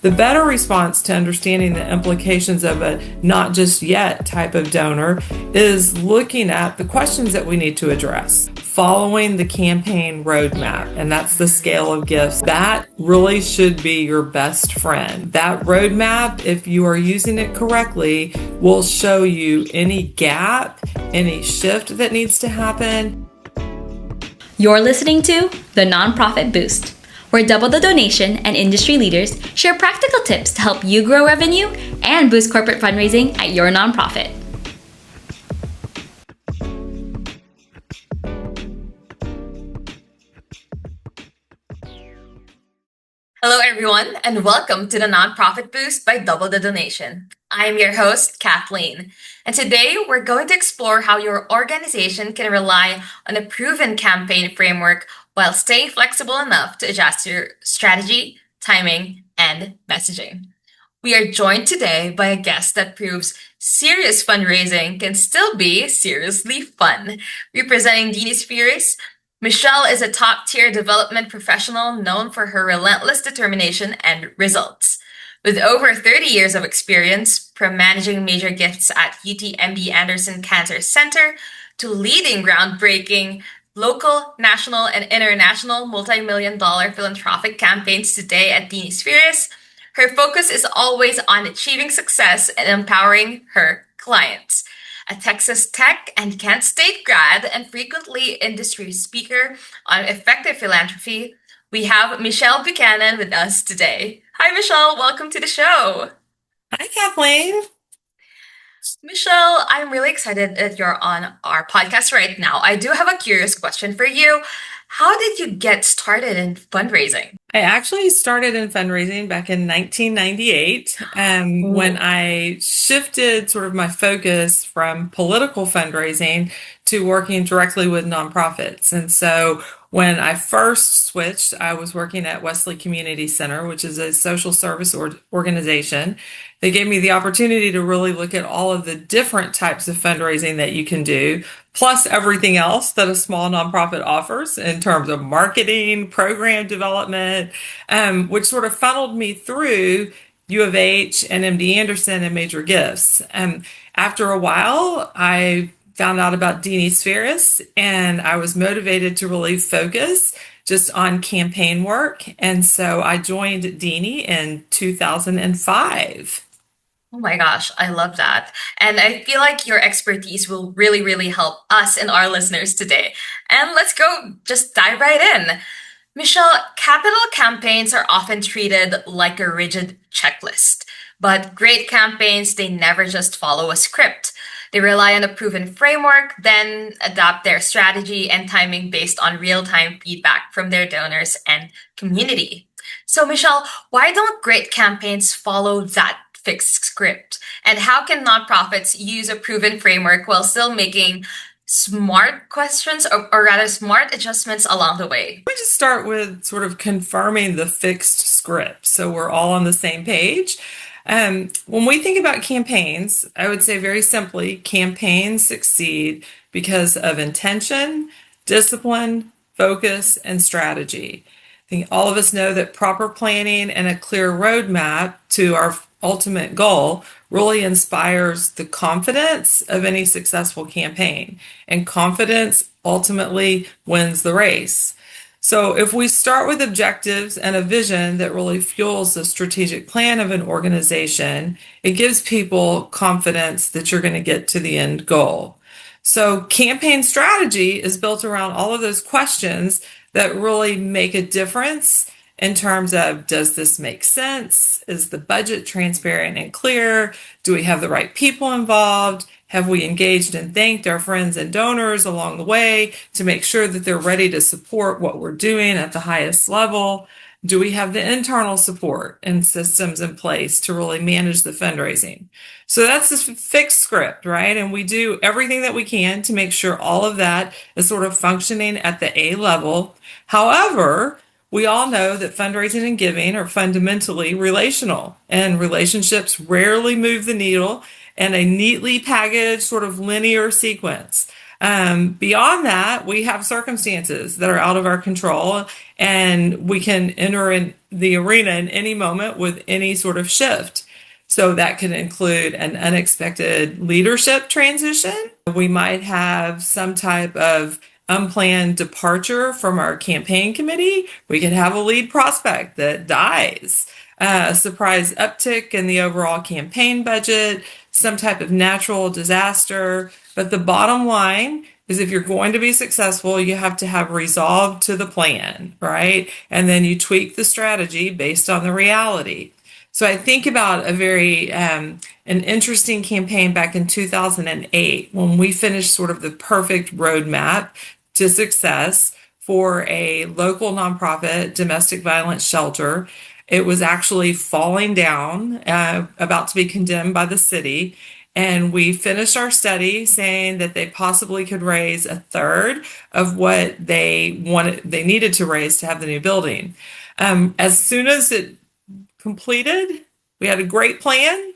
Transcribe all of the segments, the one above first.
The better response to understanding the implications of a not just yet type of donor is looking at the questions that we need to address, following the campaign roadmap, and that's the scale of gifts. That really should be your best friend. That roadmap, if you are using it correctly, will show you any gap, any shift that needs to happen. You're listening to The Nonprofit Boost, where Double the Donation and industry leaders share practical tips to help you grow revenue and boost corporate fundraising at your nonprofit. Hello, everyone, and welcome to the Nonprofit Boost by Double the Donation. I'm your host, Kathleen, and today we're going to explore how your organization can rely on a proven campaign framework while staying flexible enough to adjust your strategy, timing, and messaging. We are joined today by a guest that proves serious fundraising can still be seriously fun. Representing Dini Spheris, Michelle is a top-tier development professional known for her relentless determination and results. With over 30 years of experience, from managing major gifts at UTMB Anderson Cancer Center to leading groundbreaking local, national, and international multi-million-dollar philanthropic campaigns today at Dini Spheris, her focus is always on achieving success and empowering her clients. A Texas Tech and Kent State grad and frequently industry speaker on effective philanthropy, we have Michelle Buchanan with us today. Hi, Michelle. Welcome to the show. Hi, Kathleen. Michelle, I'm really excited that you're on our podcast right now. I do have a curious question for you. How did you get started in fundraising? I actually started in fundraising back in 1998 when I shifted sort of my focus from political fundraising to working directly with nonprofits. And so when I first switched, I was working at Wesley Community Center, which is a social service organization. They gave me the opportunity to really look at all of the different types of fundraising that you can do, plus everything else that a small nonprofit offers in terms of marketing, program development, which sort of funneled me through U of H and MD Anderson and major gifts. After a while, I found out about Dini Spheris, and I was motivated to really focus just on campaign work. And so I joined Dini in 2005. Oh my gosh, I love that. And I feel like your expertise will really, really help us and our listeners today. And let's go just dive right in. Michelle, capital campaigns are often treated like a rigid checklist, but great campaigns, they never just follow a script. They rely on a proven framework, then adapt their strategy and timing based on real-time feedback from their donors and community. So, Michelle, why don't great campaigns follow that fixed script? And how can nonprofits use a proven framework while still making smart questions or rather smart adjustments along the way? Let me just start with sort of confirming the fixed script so we're all on the same page. When we think about campaigns, I would say very simply, campaigns succeed because of intention, discipline, focus, and strategy. I think all of us know that proper planning and a clear roadmap to our ultimate goal really inspires the confidence of any successful campaign, and confidence ultimately wins the race. So if we start with objectives and a vision that really fuels the strategic plan of an organization, it gives people confidence that you're going to get to the end goal. So campaign strategy is built around all of those questions that really make a difference in terms of, does this make sense? Is the budget transparent and clear? Do we have the right people involved? Have we engaged and thanked our friends and donors along the way to make sure that they're ready to support what we're doing at the highest level? Do we have the internal support and systems in place to really manage the fundraising? So that's this fixed script, right? And we do everything that we can to make sure all of that is sort of functioning at the A level. However, we all know that fundraising and giving are fundamentally relational, and relationships rarely move the needle in a neatly packaged sort of linear sequence. Beyond that, we have circumstances that are out of our control, and we can enter in the arena in any moment with any sort of shift. So that could include an unexpected leadership transition. We might have some type of unplanned departure from our campaign committee. We could have a lead prospect that dies, a surprise uptick in the overall campaign budget, some type of natural disaster. But the bottom line is if you're going to be successful, you have to have resolve to the plan, right? And then you tweak the strategy based on the reality. So I think about a very an interesting campaign back in 2008 when we finished sort of the perfect roadmap to success for a local nonprofit domestic violence shelter. It was actually falling down, about to be condemned by the city. And we finished our study saying that they possibly could raise a third of what they needed to raise to have the new building. As soon as it completed, we had a great plan.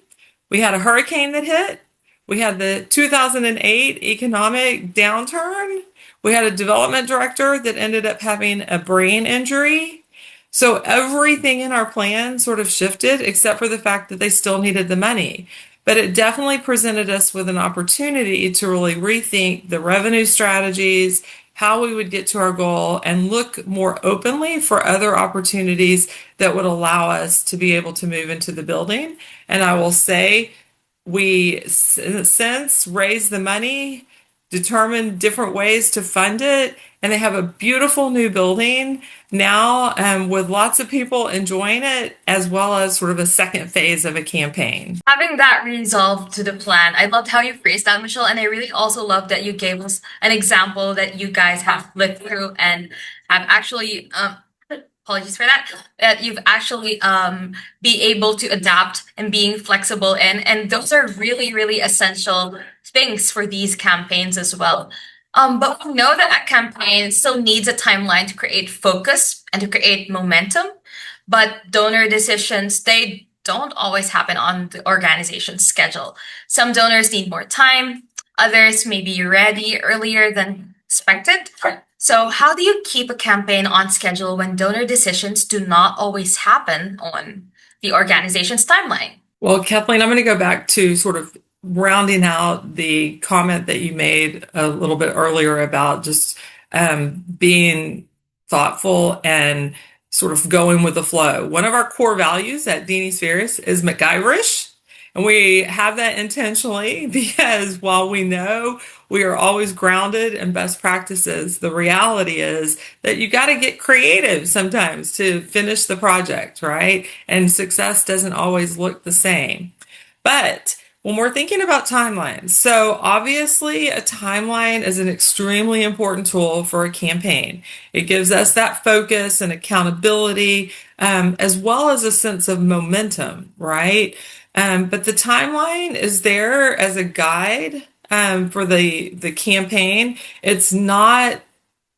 We had a hurricane that hit. We had the 2008 economic downturn. We had a development director that ended up having a brain injury. So everything in our plan sort of shifted, except for the fact that they still needed the money. But it definitely presented us with an opportunity to really rethink the revenue strategies, how we would get to our goal, and look more openly for other opportunities that would allow us to be able to move into the building. And I will say, we since raised the money, determined different ways to fund it, and they have a beautiful new building now, with lots of people enjoying it, as well as sort of a second phase of a campaign. Having that resolve to the plan, I loved how you phrased that, Michelle, and I really also love that you gave us an example that you guys have lived through and have actually apologies for that, that you've actually be able to adapt and being flexible and those are really, really essential things for these campaigns as well. But we know that a campaign still needs a timeline to create focus and to create momentum. But donor decisions, they don't always happen on the organization's schedule. Some donors need more time, others may be ready earlier than expected. So, how do you keep a campaign on schedule when donor decisions do not always happen on the organization's timeline? Well, Kathleen, I'm going to go back to sort of rounding out the comment that you made a little bit earlier about just being thoughtful and sort of going with the flow. One of our core values at Dini Spheris is MacGyverish. And we have that intentionally because while we know we are always grounded in best practices, the reality is that you got to get creative sometimes to finish the project, right? And success doesn't always look the same. But when we're thinking about timelines, so obviously a timeline is an extremely important tool for a campaign. It gives us that focus and accountability, as well as a sense of momentum, right? But the timeline is there as a guide for the campaign. It's not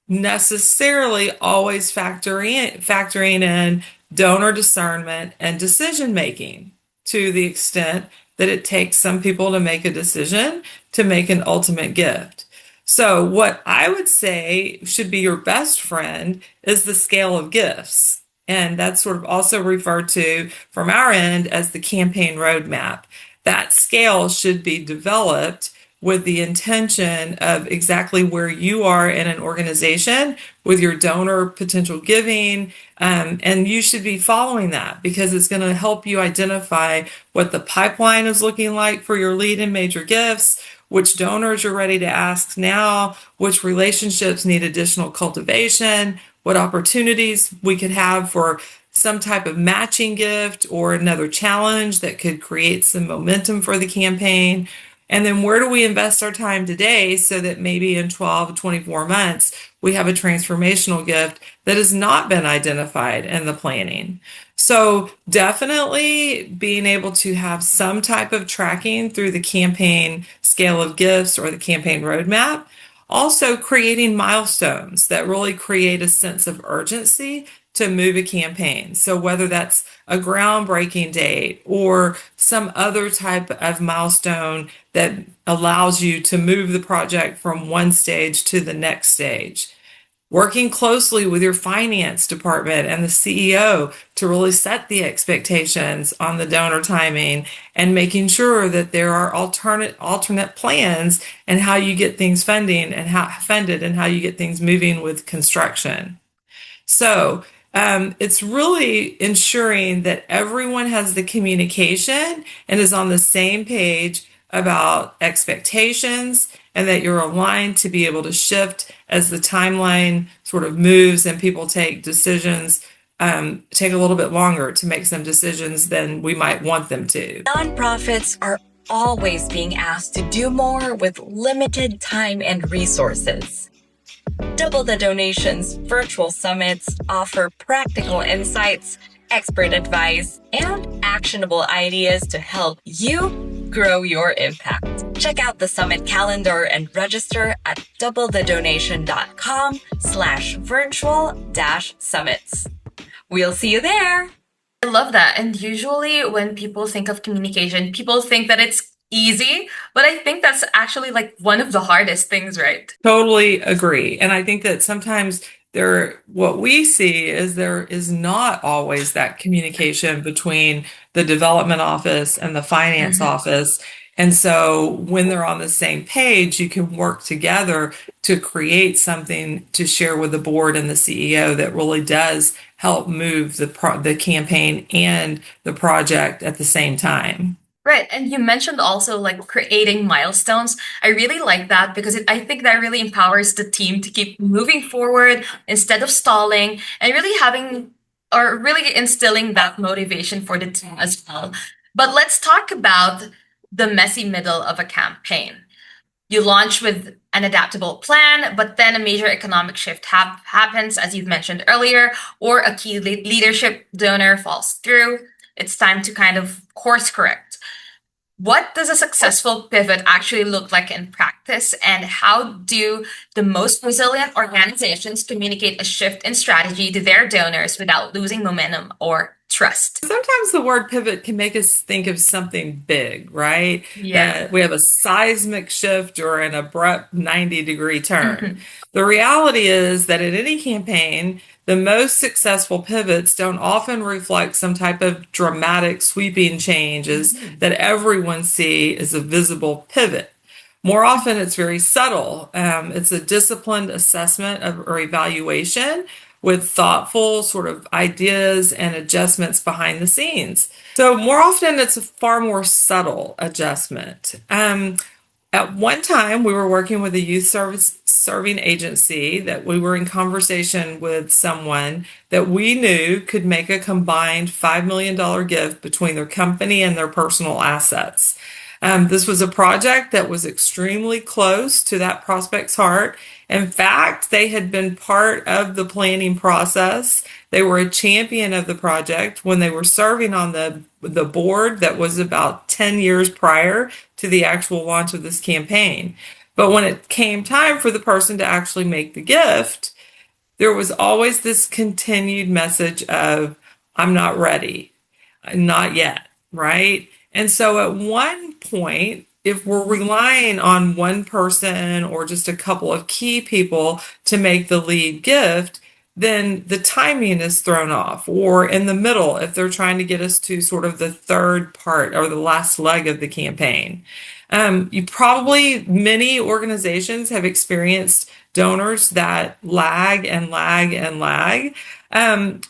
necessarily always factoring in donor discernment and decision making to the extent that it takes some people to make a decision to make an ultimate gift. So what I would say should be your best friend is the scale of gifts. And that's sort of also referred to from our end as the campaign roadmap. That scale should be developed with the intention of exactly where you are in an organization with your donor potential giving. And you should be following that because it's going to help you identify what the pipeline is looking like for your lead and major gifts, which donors you're ready to ask now, which relationships need additional cultivation, what opportunities we could have for some type of matching gift or another challenge that could create some momentum for the campaign. And then where do we invest our time today so that maybe in 12 to 24 months, we have a transformational gift that has not been identified in the planning. So definitely being able to have some type of tracking through the campaign scale of gifts or the campaign roadmap. Also creating milestones that really create a sense of urgency to move a campaign. So whether that's a groundbreaking date or some other type of milestone that allows you to move the project from one stage to the next stage. Working closely with your finance department and the CEO to really set the expectations on the donor timing and making sure that there are alternate plans and how you get things funded and how you get things moving with construction. So it's really ensuring that everyone has the communication and is on the same page about expectations and that you're aligned to be able to shift as the timeline sort of moves and people take decisions, take a little bit longer to make some decisions than we might want them to. Nonprofits are always being asked to do more with limited time and resources. Double the Donations virtual summits offer practical insights, expert advice, and actionable ideas to help you grow your impact. Check out the summit calendar and register at doubletheDonation.com/virtual-summits. We'll see you there. I love that. And usually when people think of communication, people think that it's easy, but I think that's actually like one of the hardest things, right? Totally agree. And I think that sometimes what we see is there is not always that communication between the development office and the finance office. And so when they're on the same page, you can work together to create something to share with the board and the CEO that really does help move the campaign and the project at the same time. Right. And you mentioned also like creating milestones. I really like that because I think that really empowers the team to keep moving forward instead of stalling and really really instilling that motivation for the team as well. But let's talk about the messy middle of a campaign. You launch with an adaptable plan, but then a major economic shift happens, as you've mentioned earlier, or a key leadership donor falls through. It's time to kind of course correct. What does a successful pivot actually look like in practice, and how do the most resilient organizations communicate a shift in strategy to their donors without losing momentum or trust? Sometimes the word pivot can make us think of something big, right? Yeah. We have a seismic shift or an abrupt 90-degree turn. The reality is that in any campaign, the most successful pivots don't often reflect some type of dramatic sweeping changes that everyone see as a visible pivot. More often, it's very subtle. It's a disciplined assessment or evaluation with thoughtful sort of ideas and adjustments behind the scenes. So more often, it's a far more subtle adjustment. At one time, we were working with a youth serving agency that we were in conversation with someone that we knew could make a combined $5 million gift between their company and their personal assets. This was a project that was extremely close to that prospect's heart. In fact, they had been part of the planning process. They were a champion of the project when they were serving on the board that was about 10 years prior to the actual launch of this campaign. But when it came time for the person to actually make the gift, there was always this continued message of, I'm not ready, not yet, right? And so at one point, if we're relying on one person or just a couple of key people to make the lead gift, then the timing is thrown off, or in the middle if they're trying to get us to sort of the third part or the last leg of the campaign. Many organizations have experienced donors that lag and lag and lag.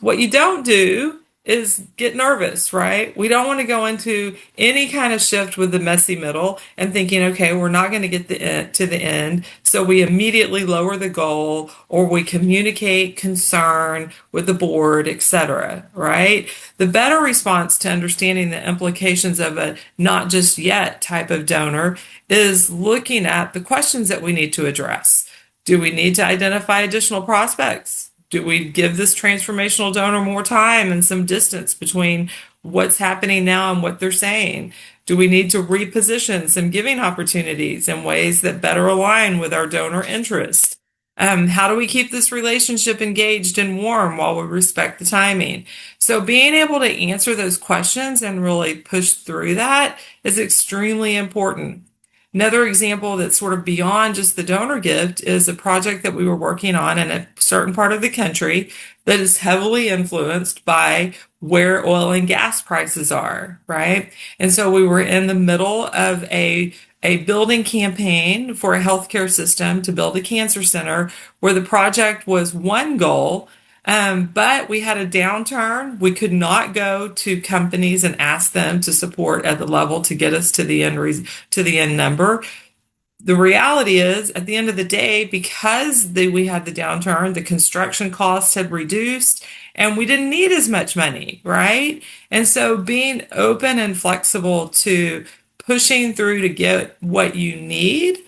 What you don't do is get nervous, right? We don't want to go into any kind of shift with the messy middle and thinking, okay, we're not going to get to the end. So we immediately lower the goal or we communicate concern with the board, etc., right? The better response to understanding the implications of a not just yet type of donor is looking at the questions that we need to address. Do we need to identify additional prospects? Do we give this transformational donor more time and some distance between what's happening now and what they're saying? Do we need to reposition some giving opportunities in ways that better align with our donor interests? How do we keep this relationship engaged and warm while we respect the timing? So being able to answer those questions and really push through that is extremely important. Another example that's sort of beyond just the donor gift is a project that we were working on in a certain part of the country that is heavily influenced by where oil and gas prices are, right? And so we were in the middle of a building campaign for a healthcare system to build a cancer center where the project was one goal, but we had a downturn. We could not go to companies and ask them to support at the level to get us to the end number. The reality is, at the end of the day, because we had the downturn, the construction costs had reduced, and we didn't need as much money, right? And so being open and flexible to pushing through to get what you need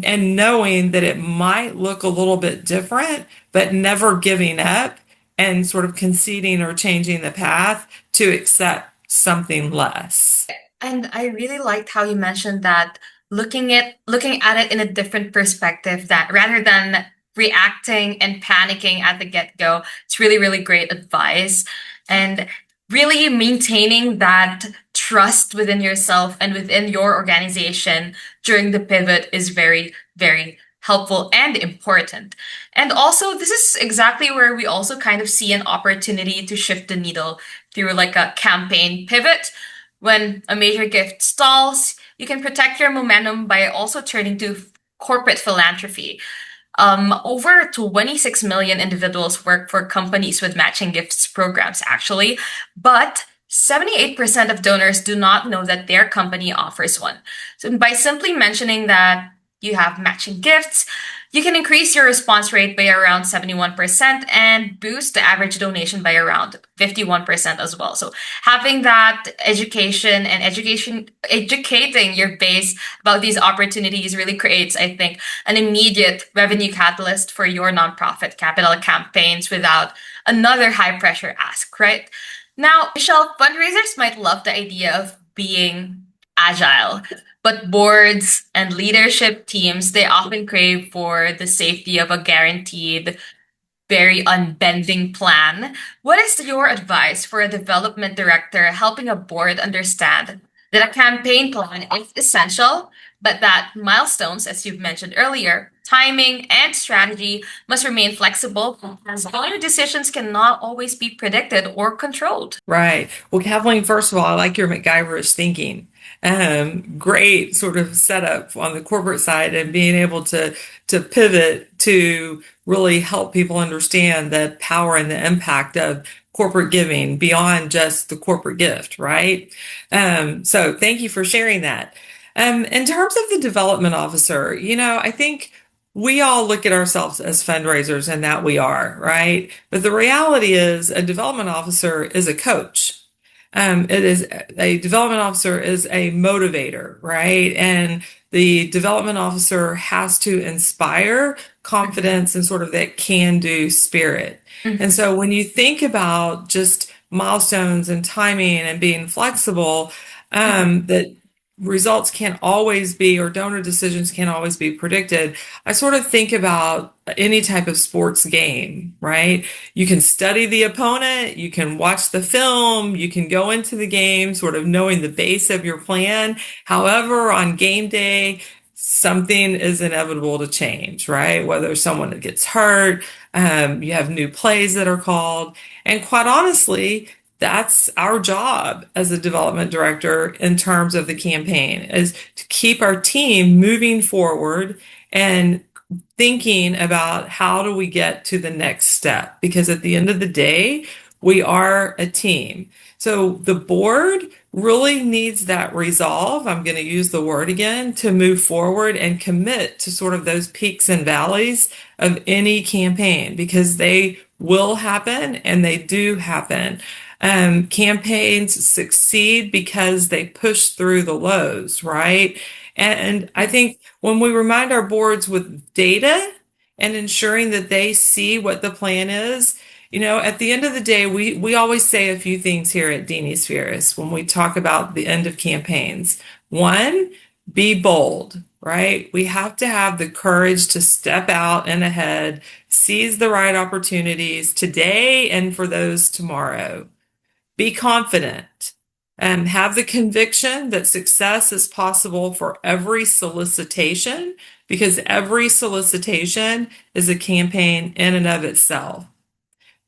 and knowing that it might look a little bit different, but never giving up and sort of conceding or changing the path to accept something less. And I really liked how you mentioned that looking at it in a different perspective, that rather than reacting and panicking at the get-go, it's really, really great advice. And really maintaining that trust within yourself and within your organization during the pivot is very, very helpful and important. And also, this is exactly where we also kind of see an opportunity to shift the needle through like a campaign pivot. When a major gift stalls, you can protect your momentum by also turning to corporate philanthropy. Over 26 million individuals work for companies with matching gifts programs, actually, but 78% of donors do not know that their company offers one. So by simply mentioning that you have matching gifts, you can increase your response rate by around 71% and boost the average donation by around 51% as well. So having that educating your base about these opportunities really creates, I think, an immediate revenue catalyst for your nonprofit capital campaigns without another high pressure ask, right? Now, Michelle, fundraisers might love the idea of being agile, but boards and leadership teams, they often crave for the safety of a guaranteed, very unbending plan. What is your advice for a development director helping a board understand that a campaign plan is essential, but that milestones, as you've mentioned earlier, timing and strategy must remain flexible because all decisions cannot always be predicted or controlled? Right. Well, Kathleen, first of all, I like your MacGyverish thinking. Great sort of setup on the corporate side and being able to pivot to really help people understand the power and the impact of corporate giving beyond just the corporate gift, right? So thank you for sharing that. In terms of the development officer, I think we all look at ourselves as fundraisers and that we are, right? But the reality is a development officer is a coach. A development officer is a motivator, right? And the development officer has to inspire confidence and sort of that can-do spirit. And so when you think about just milestones and timing and being flexible, that results can't always be, or donor decisions can't always be predicted. I sort of think about any type of sports game, right? You can study the opponent, you can watch the film, you can go into the game sort of knowing the base of your plan. However, on game day, something is inevitable to change, right? Whether someone gets hurt, you have new plays that are called. And quite honestly, that's our job as a development director in terms of the campaign, is to keep our team moving forward and thinking about how do we get to the next step, because at the end of the day, we are a team. So the board really needs that resolve. I'm going to use the word again, to move forward and commit to sort of those peaks and valleys of any campaign, because they will happen and they do happen. Campaigns succeed because they push through the lows, right? And I think when we remind our boards with data and ensuring that they see what the plan is, at the end of the day, we always say a few things here at Dini Spheris when we talk about the end of campaigns. One, be bold. right? We have to have the courage to step out and ahead, seize the right opportunities today and for those tomorrow. Be confident and have the conviction that success is possible for every solicitation, because every solicitation is a campaign in and of itself.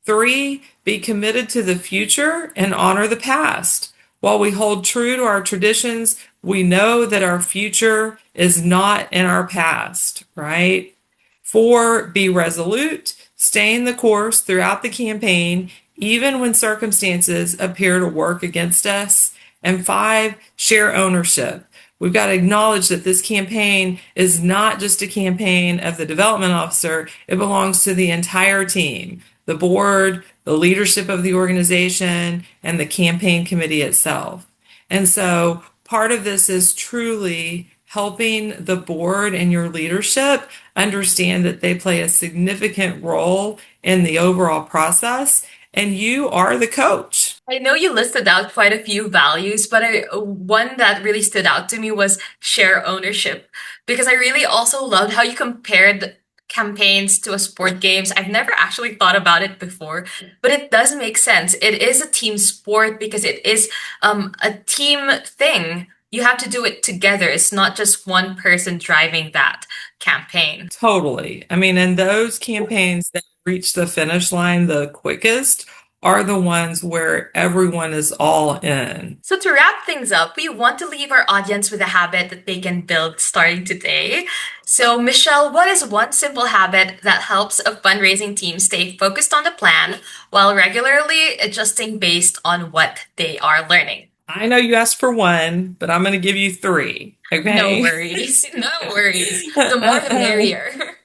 3, be committed to the future and honor the past. While we hold true to our traditions, we know that our future is not in our past, right? 4, be resolute, staying the course throughout the campaign, even when circumstances appear to work against us. And 5, share ownership. We've got to acknowledge that this campaign is not just a campaign of the development officer, it belongs to the entire team, the board, the leadership of the organization, and the campaign committee itself. And so part of this is truly helping the board and your leadership understand that they play a significant role in the overall process, and you are the coach. I know you listed out quite a few values, but one that really stood out to me was share ownership, because I really also loved how you compared campaigns to a sport games. I've never actually thought about it before, but it does make sense. It is a team sport because it is a team thing. You have to do it together. It's not just one person driving that campaign. Totally. I mean, and those campaigns that reach the finish line the quickest are the ones where everyone is all in. So to wrap things up, we want to leave our audience with a habit that they can build starting today. So Michelle, what is one simple habit that helps a fundraising team stay focused on the plan while regularly adjusting based on what they are learning? I know you asked for one, but I'm going to give you 3. Okay. No worries. No worries. The more the merrier.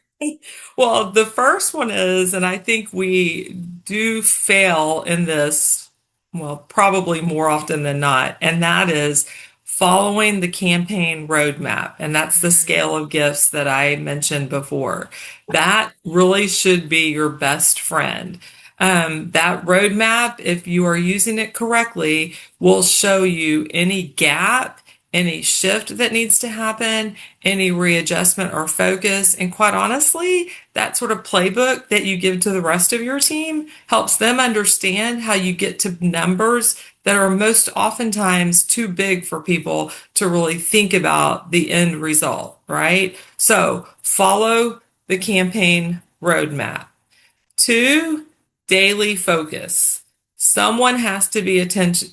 Well, the first one is, and I think we do fail in this, well, probably more often than not, and that is following the campaign roadmap. And that's the scale of gifts that I mentioned before. That really should be your best friend. That roadmap, if you are using it correctly, will show you any gap, any shift that needs to happen, any readjustment or focus. And quite honestly, that sort of playbook that you give to the rest of your team helps them understand how you get to numbers that are most oftentimes too big for people to really think about the end result, right? So follow the campaign roadmap. 2, daily focus. Someone has to be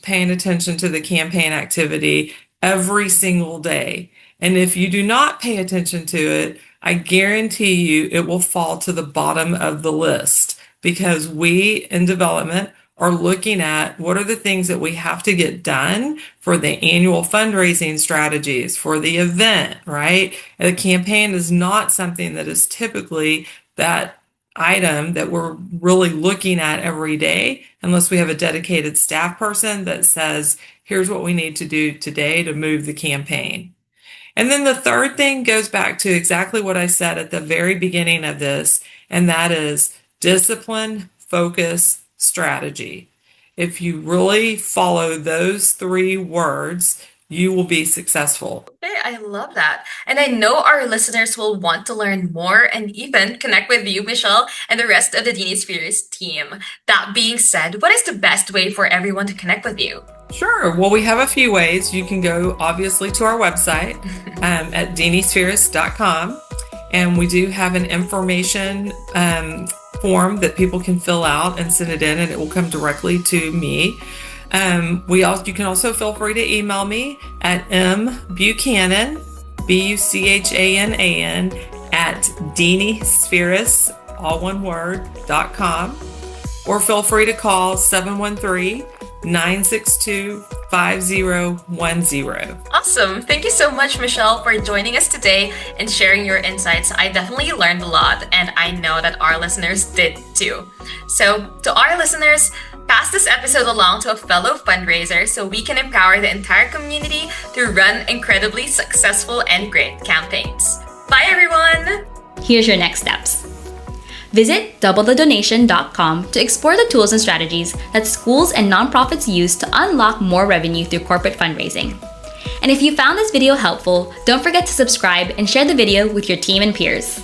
paying attention to the campaign activity every single day. And if you do not pay attention to it, I guarantee you it will fall to the bottom of the list, because we in development are looking at what are the things that we have to get done for the annual fundraising strategies, for the event, right? And the campaign is not something that is typically that item that we're really looking at every day, unless we have a dedicated staff person that says, here's what we need to do today to move the campaign. And then the third thing goes back to exactly what I said at the very beginning of this, and that is discipline, focus, strategy. If you really follow those 3 words, you will be successful. Okay, I love that. And I know our listeners will want to learn more and even connect with you, Michelle, and the rest of the Dini Spheris team. That being said, what is the best way for everyone to connect with you? Sure. Well, we have a few ways. You can go obviously to our website at dinispheris.com, and we do have an information form that people can fill out and send it in, and it will come directly to me. You can also feel free to email me at mbuchanan, Buchanan, at Dini Spheris, all one word, .com, or feel free to call 713-962-5010. Awesome. Thank you so much, Michelle, for joining us today and sharing your insights. I definitely learned a lot, and I know that our listeners did too. So, to our listeners, pass this episode along to a fellow fundraiser so we can empower the entire community to run incredibly successful and great campaigns. Bye, everyone! Here's your next steps. Visit doublethedonation.com to explore the tools and strategies that schools and nonprofits use to unlock more revenue through corporate fundraising. And if you found this video helpful, don't forget to subscribe and share the video with your team and peers.